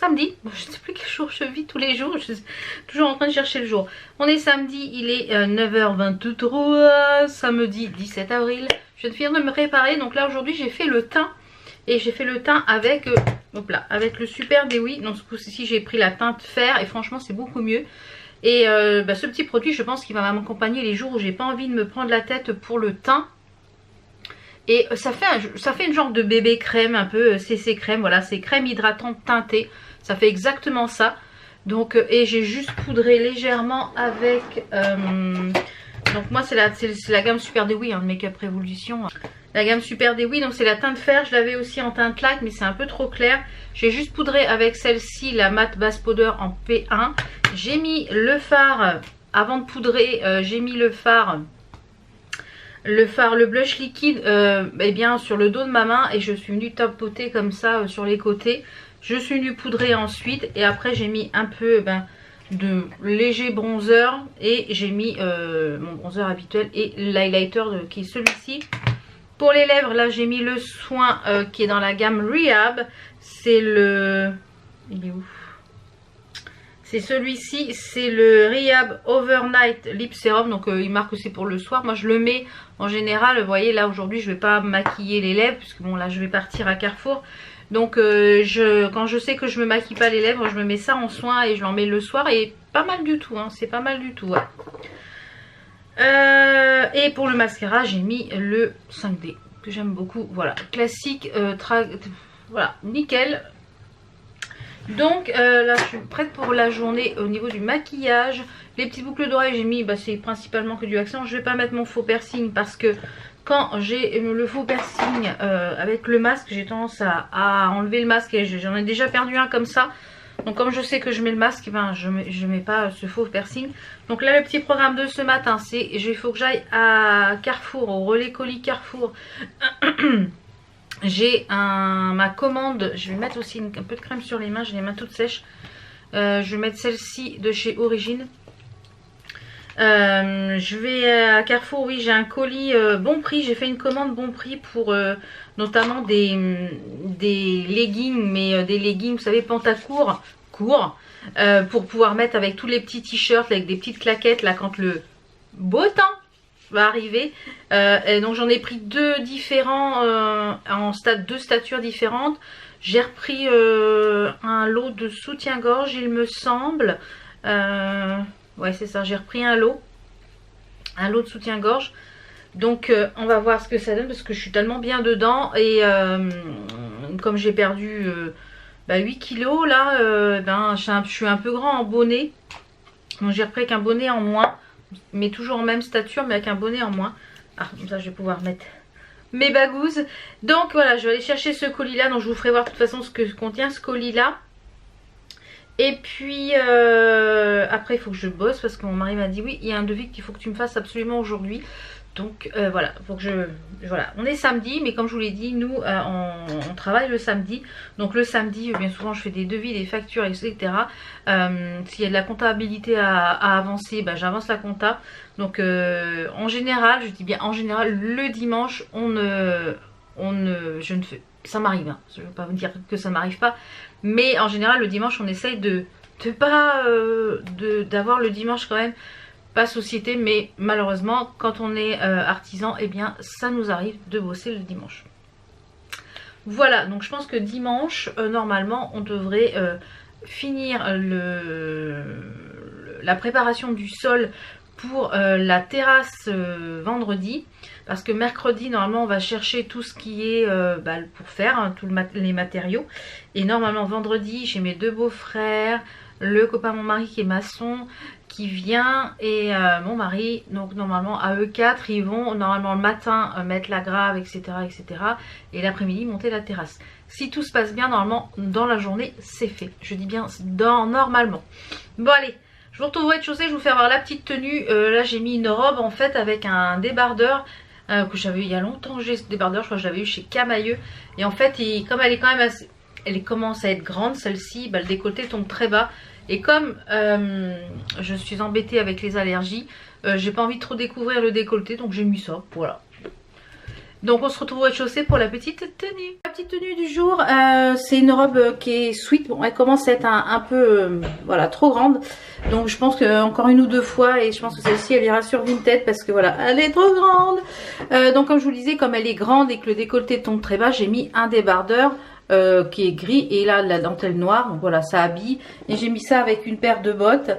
samedi. Je ne sais plus quel jour je vis tous les jours. Je suis toujours en train de chercher le jour. On est samedi, il est 9h23, samedi 17 avril. Je viens de finir de me préparer. Donc là aujourd'hui j'ai fait le teint. Et j'ai fait le teint avec, hop là, avec le Super Dewy. Donc ce coup-ci j'ai pris la teinte fer et franchement c'est beaucoup mieux. Et ce petit produit je pense qu'il va m'accompagner les jours où j'ai pas envie de me prendre la tête pour le teint. Et ça fait une genre de bébé crème, un peu CC crème, voilà, c'est crème hydratante teintée. Ça fait exactement ça. Donc, et j'ai juste poudré légèrement avec... donc moi c'est la gamme Super Dewy, hein, de Make-up Révolution. La gamme Super Dewy, donc c'est la teinte fer. Je l'avais aussi en teinte light, mais c'est un peu trop clair. J'ai juste poudré avec celle-ci, la Matte Base Powder en P1. J'ai mis le fard, avant de poudrer, j'ai mis le fard, le blush liquide eh bien sur le dos de ma main. Et je suis venue tapoter comme ça sur les côtés. Je suis venue poudrer ensuite. Et après j'ai mis un peu de léger bronzer. Et j'ai mis mon bronzer habituel et l'highlighter qui est celui-ci. Pour les lèvres, là j'ai mis le soin qui est dans la gamme Rehab. C'est le... Il est où? C'est celui-ci, c'est le Rehab Overnight Lip Serum. Donc il marque que c'est pour le soir. Moi je le mets en général, vous voyez là aujourd'hui je vais pas maquiller les lèvres. Puisque bon là je vais partir à Carrefour. Donc quand je sais que je me maquille pas les lèvres, je me mets ça en soin et je l'en mets le soir. Et pas mal du tout, hein, c'est pas mal du tout. Ouais. Et pour le mascara j'ai mis le 5D que j'aime beaucoup, voilà, classique, voilà, nickel. Donc là je suis prête pour la journée au niveau du maquillage. Les petites boucles d'oreilles j'ai mis, c'est principalement que du accent. Je vais pas mettre mon faux piercing parce que quand j'ai le faux piercing avec le masque, j'ai tendance à enlever le masque et j'en ai déjà perdu un comme ça. Donc comme je sais que je mets le masque, je mets pas ce faux piercing. Donc là le petit programme de ce matin c'est, il faut que j'aille à Carrefour, au relais colis Carrefour. J'ai ma commande, je vais mettre aussi un peu de crème sur les mains, j'ai les mains toutes sèches. Je vais mettre celle-ci de chez Origine. Je vais à Carrefour, oui j'ai un colis bon prix, j'ai fait une commande bon prix pour notamment des leggings, mais des leggings vous savez pantacourt court, pour pouvoir mettre avec tous les petits t-shirts avec des petites claquettes là quand le beau temps va arriver. Et donc j'en ai pris deux différents deux statures différentes. J'ai repris un lot de soutien-gorge il me semble. Ouais c'est ça, j'ai repris un lot de soutien-gorge. Donc on va voir ce que ça donne parce que je suis tellement bien dedans. Et comme j'ai perdu 8 kilos là, je suis un peu grand en bonnet. Donc j'ai repris avec un bonnet en moins. Mais toujours en même stature mais avec un bonnet en moins. Ah comme ça je vais pouvoir mettre mes bagouzes. Donc voilà, je vais aller chercher ce colis là. Donc je vous ferai voir de toute façon ce que contient ce colis là. Et puis après il faut que je bosse parce que mon mari m'a dit oui il y a un devis qu'il faut que tu me fasses absolument aujourd'hui. Donc voilà, faut que voilà, on est samedi mais comme je vous l'ai dit nous on travaille le samedi. Donc le samedi bien souvent je fais des devis, des factures etc. S'il y a de la comptabilité à avancer, j'avance la compta. Donc en général, je dis bien en général, le dimanche je ne fais, ça m'arrive hein. Je ne veux pas vous dire que ça m'arrive pas. Mais en général le dimanche on essaye d'avoir le dimanche quand même pas société, mais malheureusement quand on est artisan eh bien ça nous arrive de bosser le dimanche. Voilà, donc je pense que dimanche normalement on devrait finir la préparation du sol pour la terrasse vendredi, parce que mercredi normalement on va chercher tout ce qui est pour faire hein, les matériaux. Et normalement vendredi j'ai mes deux beaux-frères, le copain de mon mari qui est maçon qui vient et mon mari. Donc normalement à eux quatre ils vont normalement le matin mettre la grave etc etc et l'après-midi monter la terrasse. Si tout se passe bien normalement dans la journée c'est fait, je dis bien normalement. Bon allez, je vous retrouve au rez-de-chaussée, je vais vous faire voir la petite tenue. Là j'ai mis une robe en fait avec un débardeur que j'avais eu il y a longtemps. J'ai ce débardeur, je crois que je l'avais eu chez Camailleux. Et en fait comme elle est quand même assez, elle commence à être grande celle-ci, le décolleté tombe très bas. Et comme je suis embêtée avec les allergies, j'ai pas envie de trop découvrir le décolleté, donc j'ai mis ça, voilà. Donc on se retrouve au rez-de-chaussée pour la petite tenue. La petite tenue du jour, c'est une robe qui est sweat. Bon, elle commence à être un peu voilà, trop grande. Donc je pense que encore une ou deux fois, et je pense que celle-ci elle ira sur Vinted parce que voilà, elle est trop grande. Donc comme je vous le disais, comme elle est grande et que le décolleté tombe très bas, j'ai mis un débardeur qui est gris et là de la dentelle noire. Donc voilà, ça habille. Et j'ai mis ça avec une paire de bottes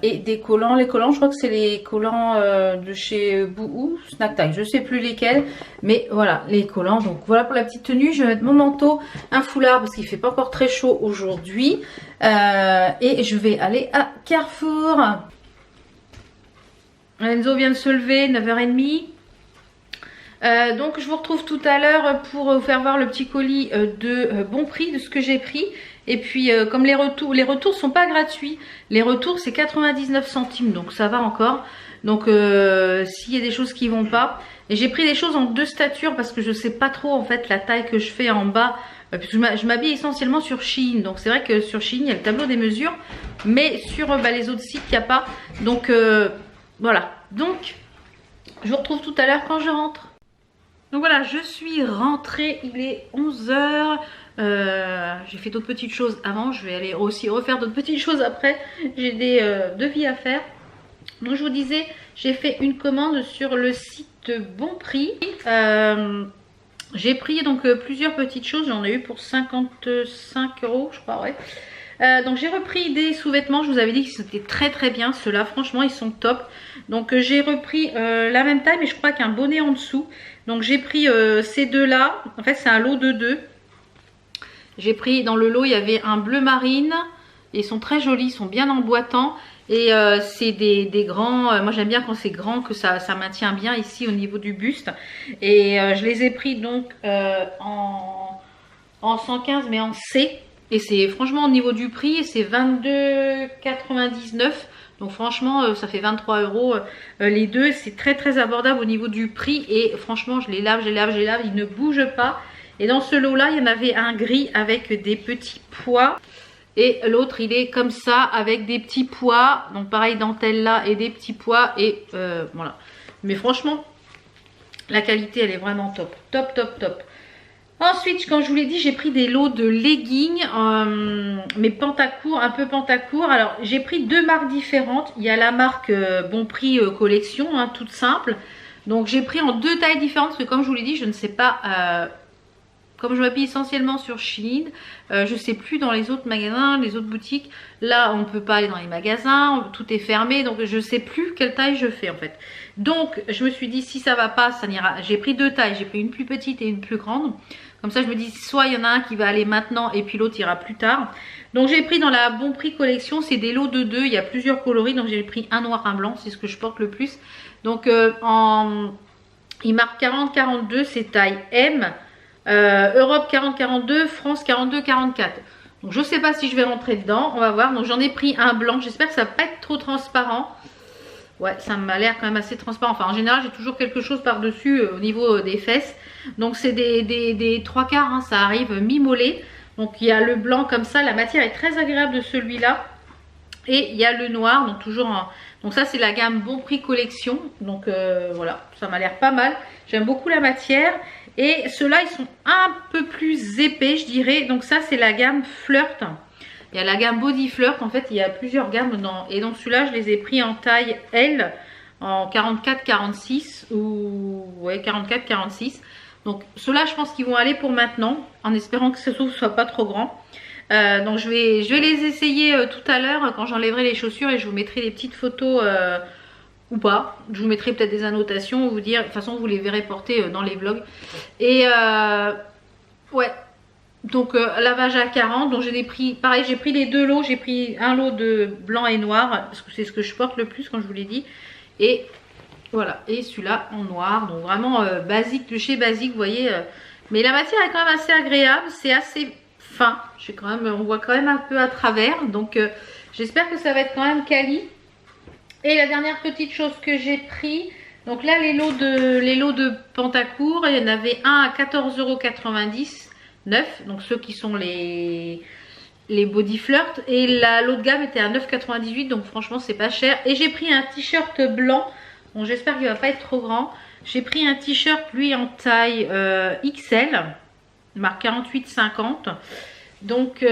et des collants. Les collants, je crois que c'est les collants de chez Bouhou, Snack Time, je sais plus lesquels, mais voilà les collants. Donc voilà pour la petite tenue. Je vais mettre mon manteau, un foulard parce qu'il fait pas encore très chaud aujourd'hui et je vais aller à Carrefour. Enzo vient de se lever, 9h30. Donc je vous retrouve tout à l'heure pour vous faire voir le petit colis de bon prix de ce que j'ai pris. Et puis comme les retours sont pas gratuits, les retours c'est 99 centimes, donc ça va encore. Donc s'il y a des choses qui vont pas, et j'ai pris des choses en 2 statures parce que je sais pas trop en fait la taille que je fais en bas, puisque je m'habille essentiellement sur Shein. Donc c'est vrai que sur Shein il y a le tableau des mesures, mais sur les autres sites il n'y a pas. Donc voilà, donc je vous retrouve tout à l'heure quand je rentre. Donc voilà, je suis rentrée, il est 11h. J'ai fait d'autres petites choses avant, je vais aller aussi refaire d'autres petites choses après. J'ai des devis à faire. Donc je vous disais, j'ai fait une commande sur le site Bon Prix. J'ai pris donc plusieurs petites choses, j'en ai eu pour 55 €, je crois, ouais. Donc j'ai repris des sous-vêtements, je vous avais dit que c'était très très bien, ceux-là franchement ils sont top. Donc j'ai repris la même taille mais je crois qu'un bonnet en dessous. Donc j'ai pris ces deux-là, en fait c'est un lot de 2. J'ai pris dans le lot, il y avait un bleu marine, et ils sont très jolis, ils sont bien emboîtants. Et c'est des grands, moi j'aime bien quand c'est grand, que ça maintient bien ici au niveau du buste. Et je les ai pris donc en 115 mais en C. Et c'est franchement au niveau du prix, c'est 22,99 €. Donc franchement, ça fait 23 € les deux. C'est très très abordable au niveau du prix. Et franchement, je les lave, ils ne bougent pas. Et dans ce lot-là, il y en avait un gris avec des petits pois. Et l'autre, il est comme ça avec des petits pois. Donc pareil, dentelle là et des petits pois. Et voilà. Mais franchement, la qualité, elle est vraiment top. Top, top, top. Ensuite, comme je vous l'ai dit, j'ai pris des lots de leggings, mais pantacourt, un peu pantacourt. Alors, j'ai pris 2 marques différentes. Il y a la marque Bon Prix Collection, hein, toute simple. Donc, j'ai pris en 2 tailles différentes parce que comme je vous l'ai dit, je ne sais pas, comme je m'habille essentiellement sur Shein, je ne sais plus dans les autres magasins, les autres boutiques. Là, on ne peut pas aller dans les magasins, tout est fermé. Donc, je ne sais plus quelle taille je fais en fait. Donc, je me suis dit, si ça va pas, ça n'ira. J'ai pris 2 tailles. J'ai pris une plus petite et une plus grande. Comme ça, je me dis, soit il y en a un qui va aller maintenant et puis l'autre ira plus tard. Donc, j'ai pris dans la Bon Prix Collection, c'est des lots de 2. Il y a plusieurs coloris. Donc, j'ai pris un noir, un blanc. C'est ce que je porte le plus. Donc, il marque 40-42, c'est taille M. Europe 40-42, France 42-44. Donc, je ne sais pas si je vais rentrer dedans. On va voir. Donc, j'en ai pris un blanc. J'espère que ça ne va pas être trop transparent. Ouais, ça m'a l'air quand même assez transparent. Enfin, en général, j'ai toujours quelque chose par-dessus au niveau des fesses. Donc, c'est des 3/4, hein, ça arrive mi-mollet. Donc, il y a le blanc comme ça. La matière est très agréable de celui-là. Et il y a le noir, donc toujours en... Donc, ça, c'est la gamme Bon Prix Collection. Donc, voilà, ça m'a l'air pas mal. J'aime beaucoup la matière. Et ceux-là, ils sont un peu plus épais, je dirais. Donc, ça, c'est la gamme Flirt. Il y a la gamme Body Flirt, en fait il y a plusieurs gammes et donc celui-là je les ai pris en taille L, en 44-46 ou ouais 44-46. Donc ceux-là je pense qu'ils vont aller pour maintenant, en espérant que ce soit pas trop grand. Donc je vais les essayer tout à l'heure quand j'enlèverai les chaussures et je vous mettrai des petites photos ou pas. Je vous mettrai peut-être des annotations, vous dire, de toute façon vous les verrez porter dans les vlogs. Et ouais. Donc lavage à 40, donc j'ai pris, pareil j'ai pris les 2 lots, j'ai pris un lot de blanc et noir, parce que c'est ce que je porte le plus comme je vous l'ai dit. Et voilà, et celui-là en noir, donc vraiment basique de chez basique, vous voyez. Mais la matière est quand même assez agréable, c'est assez fin, on voit quand même un peu à travers, donc j'espère que ça va être quand même quali. Et la dernière petite chose que j'ai pris, donc là les lots de pantacourt, il y en avait un à 14,90 €. Donc ceux qui sont les Body Flirt, et l'autre gamme était à 9,98 €, donc franchement c'est pas cher. Et j'ai pris un t-shirt blanc, Bon, j'espère qu'il va pas être trop grand. J'ai pris un t-shirt, lui, en taille XL, marque 48-50. Donc,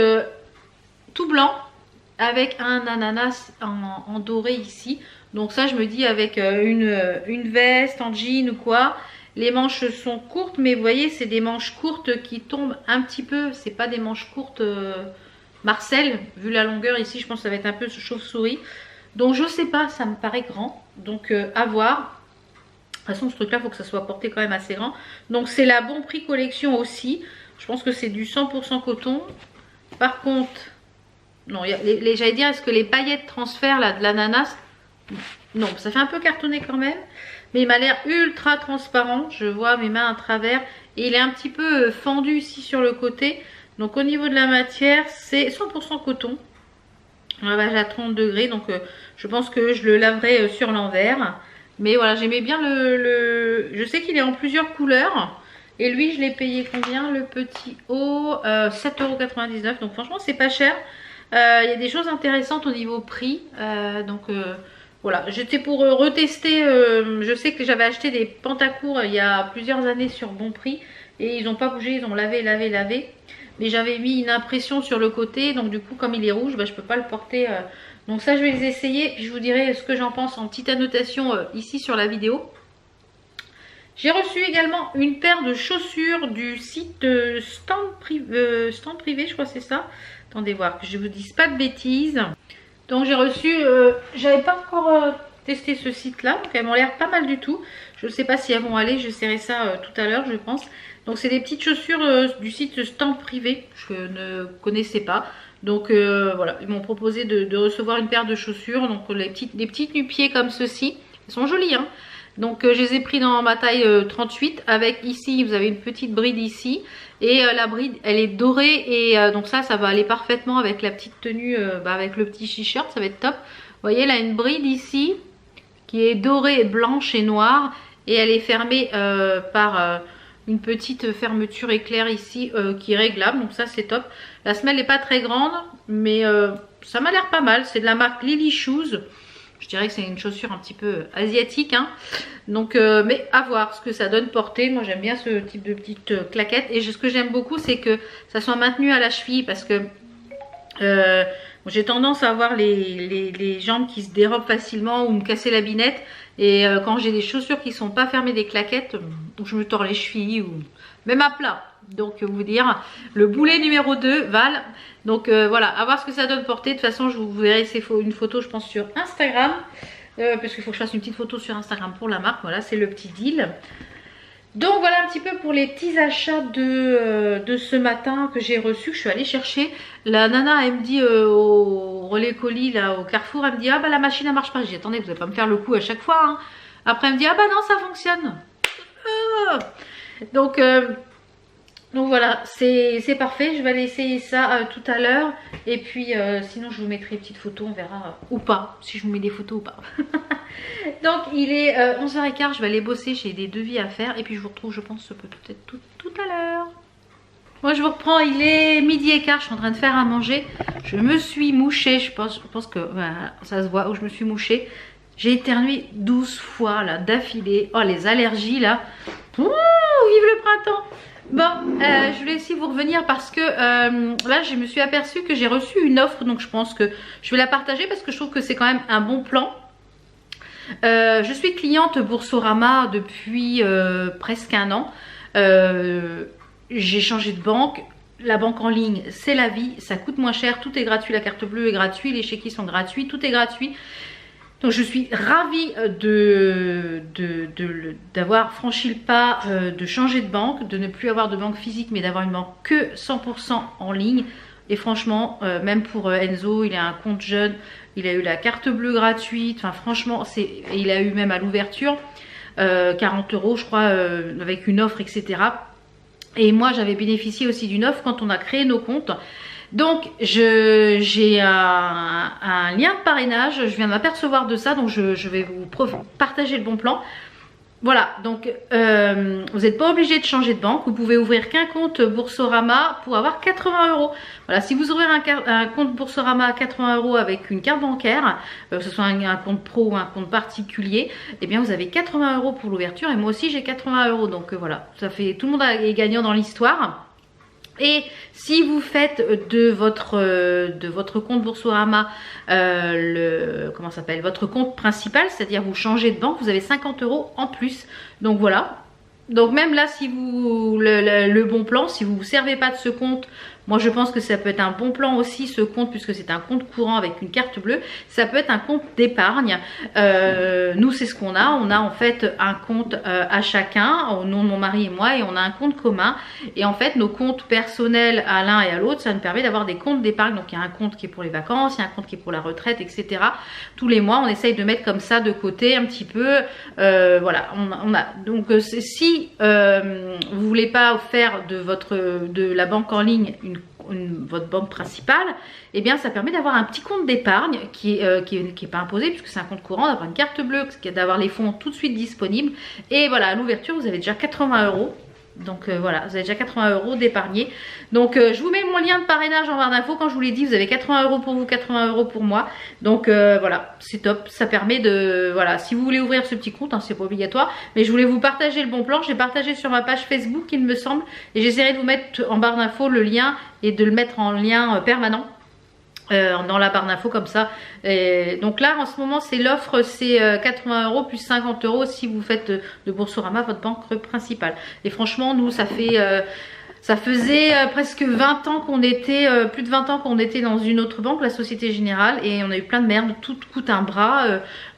tout blanc, avec un ananas en doré ici. Donc ça, je me dis avec une veste en jean ou quoi. Les manches sont courtes, mais vous voyez, c'est des manches courtes qui tombent un petit peu. C'est pas des manches courtes Marcel. Vu la longueur ici, je pense que ça va être un peu chauve-souris. Donc je sais pas, ça me paraît grand. Donc à voir. De toute façon, ce truc-là, il faut que ça soit porté quand même assez grand. Donc c'est la Bon Prix collection aussi. Je pense que c'est du 100% coton. Par contre, non, j'allais dire, est-ce que les paillettes transfert là de l'ananas? Non, ça fait un peu cartonné quand même. Mais il m'a l'air ultra transparent. Je vois mes mains à travers. Et il est un petit peu fendu ici sur le côté. Donc au niveau de la matière, c'est 100% coton. Un lavage à 30 degrés. Donc je pense que je le laverai sur l'envers. Mais voilà, j'aimais bien je sais qu'il est en plusieurs couleurs. Et lui, je l'ai payé combien? Le petit haut 7,99 €. Donc franchement, c'est pas cher. Il y a des choses intéressantes au niveau prix. Voilà, j'étais pour retester. Je sais que j'avais acheté des pantacours il y a plusieurs années sur Bon Prix. Et ils n'ont pas bougé, ils ont lavé. Mais j'avais mis une impression sur le côté. Donc du coup, comme il est rouge, bah, je ne peux pas le porter. Donc ça, je vais les essayer. Puis je vous dirai ce que j'en pense en petite annotation ici sur la vidéo. J'ai reçu également une paire de chaussures du site Stand Privé, je crois que c'est ça. Attendez voir que je vous dise pas de bêtises. Donc j'ai reçu, j'avais pas encore testé ce site là, donc elles m'ont l'air pas mal du tout. Je ne sais pas si elles vont aller, j'essaierai ça tout à l'heure je pense. Donc c'est des petites chaussures du site Stand Privé, je ne connaissais pas. Donc voilà, ils m'ont proposé de recevoir une paire de chaussures, donc les petites nu-pieds comme ceci. Elles sont jolies hein. Donc je les ai pris dans ma taille 38 avec ici, vous avez une petite bride ici. Et la bride, elle est dorée et donc ça va aller parfaitement avec la petite tenue, avec le petit t-shirt, ça va être top. Vous voyez là une bride ici qui est dorée, blanche et noire. Et elle est fermée par une petite fermeture éclair ici qui est réglable. Donc ça c'est top. La semelle n'est pas très grande mais ça m'a l'air pas mal. C'est de la marque Lily Shoes. Je dirais que c'est une chaussure un petit peu asiatique hein. Donc mais à voir ce que ça donne porter. Moi j'aime bien ce type de petite claquette. Et ce que j'aime beaucoup c'est que ça soit maintenu à la cheville. Parce que j'ai tendance à avoir les jambes qui se dérobent facilement ou me casser la binette. Et quand j'ai des chaussures qui sont pas fermées, des claquettes, je me tords les chevilles ou même à plat. Donc vous dire le boulet numéro 2 Val. Donc voilà, à voir ce que ça donne porter. De toute façon je vous verrai une photo je pense sur Instagram. Parce qu'il faut que je fasse une petite photo sur Instagram pour la marque. Voilà, c'est le petit deal. Donc voilà un petit peu pour les petits achats de ce matin que j'ai reçu. Je suis allée chercher. La nana elle me dit au relais colis là au Carrefour, elle me dit ah bah la machine elle marche pas. J'ai dit attendez, vous n'allez pas me faire le coup à chaque fois hein. Après elle me dit ah bah non ça fonctionne. Donc voilà, c'est parfait. Je vais aller essayer ça tout à l'heure. Et puis sinon je vous mettrai une petite photo, on verra ou pas, si je vous mets des photos ou pas. Donc il est 11h15, je vais aller bosser, j'ai des devis à faire. Et puis je vous retrouve je pense peut-être tout à l'heure. Moi je vous reprends, il est 12h15, je suis en train de faire à manger. Je me suis mouchée, je pense que ça se voit où je me suis mouchée. J'ai éternué 12 fois là d'affilée. Oh les allergies là. Ouh, vive le printemps. Bon, je voulais aussi vous revenir parce que là je me suis aperçue que j'ai reçu une offre. Donc je pense que je vais la partager parce que je trouve que c'est quand même un bon plan. Je suis cliente Boursorama depuis presque un an. J'ai changé de banque. La banque en ligne c'est la vie, ça coûte moins cher, tout est gratuit, la carte bleue est gratuite, les chéquis sont gratuits, tout est gratuit. Donc je suis ravie d'avoir franchi le pas, de changer de banque, de ne plus avoir de banque physique mais d'avoir une banque que 100% en ligne. Et franchement, même pour Enzo, il a un compte jeune, il a eu la carte bleue gratuite, enfin franchement, il a eu même à l'ouverture 40 € je crois, avec une offre etc. Et moi j'avais bénéficié aussi d'une offre quand on a créé nos comptes. Donc j'ai un lien de parrainage, je viens de m'apercevoir de ça, donc je vais vous partager le bon plan. Voilà, donc vous n'êtes pas obligé de changer de banque. Vous pouvez ouvrir qu'un compte Boursorama pour avoir 80 euros. Voilà, si vous ouvrez un compte Boursorama à 80 euros avec une carte bancaire, que ce soit un compte pro ou un compte particulier, eh bien vous avez 80 euros pour l'ouverture et moi aussi j'ai 80 euros. Donc voilà, ça fait tout le monde est gagnant dans l'histoire. Et si vous faites de votre compte Boursorama comment ça s'appelle, votre compte principal, c'est-à-dire vous changez de banque, vous avez 50 euros en plus. Donc voilà. Donc même là, si vous le bon plan, si vous ne vous servez pas de ce compte, moi je pense que ça peut être un bon plan aussi, ce compte, puisque c'est un compte courant avec une carte bleue. Ça peut être un compte d'épargne. Nous c'est ce qu'on a. On a en fait un compte à chacun, au nom de mon mari et moi, et on a un compte commun. Et en fait nos comptes personnels à l'un et à l'autre, ça nous permet d'avoir des comptes d'épargne. Donc il y a un compte qui est pour les vacances, il y a un compte qui est pour la retraite, etc. Tous les mois on essaye de mettre comme ça de côté un petit peu. Voilà, donc si vous voulez pas faire de la banque en ligne votre banque principale, eh bien ça permet d'avoir un petit compte d'épargne qui est pas imposé puisque c'est un compte courant, d'avoir une carte bleue, d'avoir les fonds tout de suite disponibles. Et voilà, à l'ouverture vous avez déjà 80 euros. Donc voilà, vous avez déjà 80 euros d'épargner. Donc je vous mets mon lien de parrainage en barre d'infos. Quand je vous l'ai dit, vous avez 80 euros pour vous, 80 euros pour moi. Donc voilà, c'est top. Ça permet de... Voilà, si vous voulez ouvrir ce petit compte, hein, c'est pas obligatoire. Mais je voulais vous partager le bon plan. J'ai partagé sur ma page Facebook, il me semble. Et j'essaierai de vous mettre en barre d'infos le lien et de le mettre en lien permanent. Dans la barre d'infos comme ça. Et donc là en ce moment c'est l'offre, c'est 80 euros plus 50 euros si vous faites de Boursorama votre banque principale. Et franchement nous ça faisait presque 20 ans qu'on était, plus de 20 ans qu'on était dans une autre banque, la Société Générale, et on a eu plein de merde, tout coûte un bras,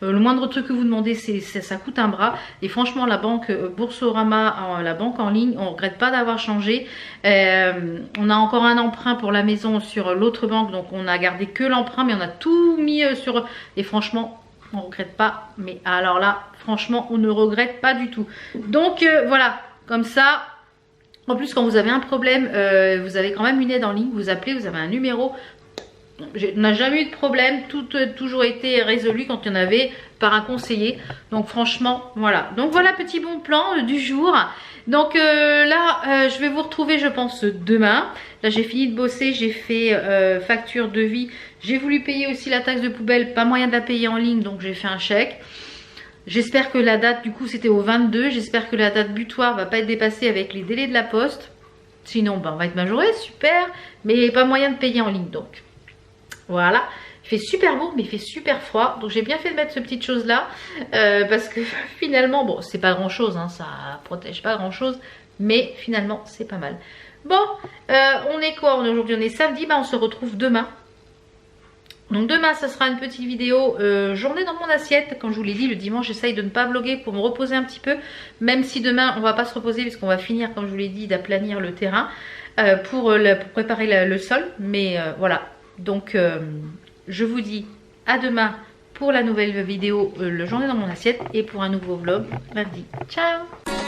le moindre truc que vous demandez ça coûte un bras. Et franchement la banque Boursorama, la banque en ligne, on regrette pas d'avoir changé. On a encore un emprunt pour la maison sur l'autre banque, donc on a gardé que l'emprunt, mais on a tout mis sur... Et franchement on regrette pas, mais alors là franchement on ne regrette pas du tout. Donc voilà, comme ça. En plus, quand vous avez un problème, vous avez quand même une aide en ligne, vous appelez, vous avez un numéro. On n'a jamais eu de problème, tout a toujours été résolu quand il y en avait par un conseiller. Donc franchement, voilà. Donc voilà, petit bon plan du jour. Donc là, je vais vous retrouver, je pense, demain. Là, j'ai fini de bosser, j'ai fait facture, devis. J'ai voulu payer aussi la taxe de poubelle, pas moyen de la payer en ligne, donc j'ai fait un chèque. J'espère que la date, du coup c'était au 22, j'espère que la date butoir va pas être dépassée avec les délais de la poste. Sinon, ben, on va être majoré, super, mais pas moyen de payer en ligne donc. Voilà, il fait super beau mais il fait super froid. Donc j'ai bien fait de mettre ce petite chose là, parce que finalement, bon c'est pas grand chose, hein, ça protège pas grand chose, mais finalement c'est pas mal. Bon, on est quoi aujourd'hui? On est samedi, ben, on se retrouve demain. Donc demain ça sera une petite vidéo journée dans mon assiette. Comme je vous l'ai dit, le dimanche j'essaye de ne pas vlogger pour me reposer un petit peu. Même si demain on va pas se reposer puisqu'on va finir, comme je vous l'ai dit, d'aplanir le terrain pour préparer le sol. Mais voilà, donc je vous dis à demain pour la nouvelle vidéo le journée dans mon assiette et pour un nouveau vlog lundi. Ciao!